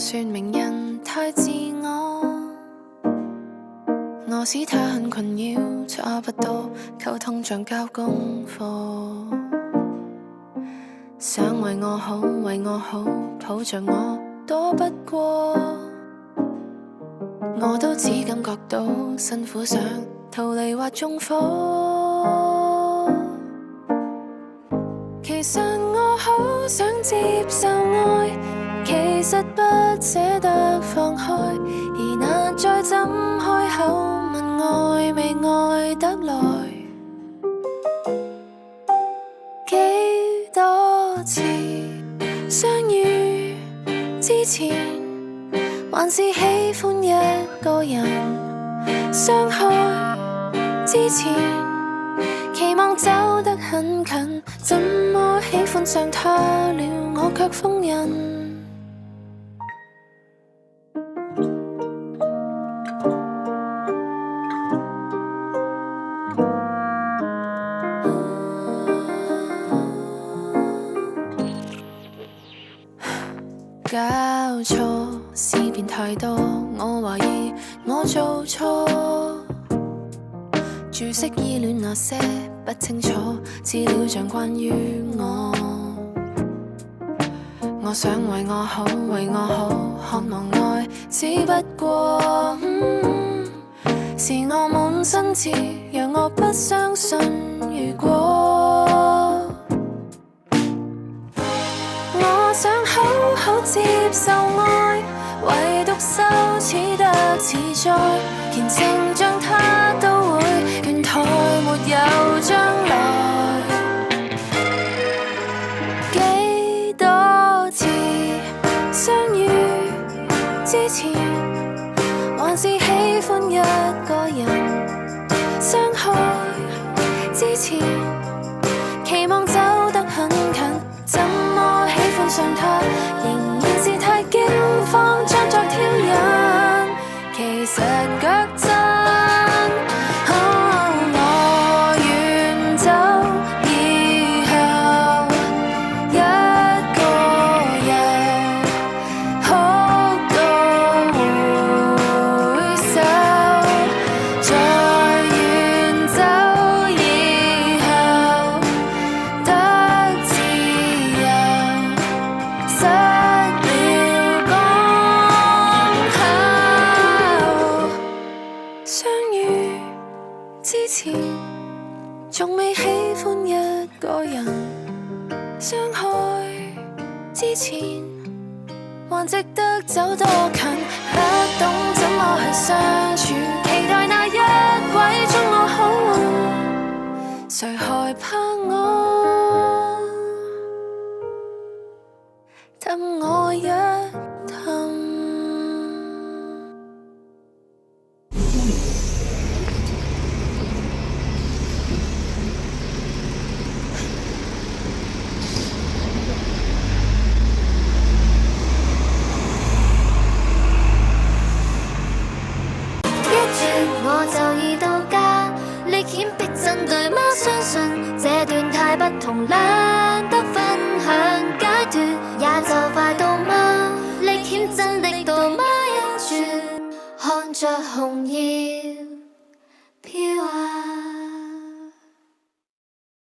說明人太自我，我使他很困擾，差不多溝通像交功課。想為我好，為我好，抱着我躲不過，我都只感覺到辛苦，想逃離或縱火。其實我好想接受愛，其實不捨得放開，而難再怎開口問愛未愛得來。幾多次相遇之前，還是喜歡一個人，傷害之前期望走得很近，怎麼喜歡上他了，我卻封印。搞錯，思辨太多，我懷疑我做錯。注釋依戀那些不清楚資料，像關於我。我想為我好，為我好，渴望愛，只不過是我滿身刺，讓我不相信如果。我想好好接受愛，唯獨羞恥得自在，虔誠像他都會倦怠，沒有將來。幾多次相遇之前，還是喜歡一個人，傷害之前期望走得很近，怎麼喜歡上他，仍然是太驚慌，裝作挑釁，其實腳震。我遠走以後，一個人哭到回首，在遠走以後得自由，失了港口。相遇之前仲未喜歡一個人，傷害之前還值得走多近，不懂怎麼去相處，期待那一位將我好運，誰害怕我氹我一氹。我就已到家，歷險逼真對嗎？相信這段太不同，懶得分享階段，也就快到嗎？歷險真的到嗎？一轉看着紅葉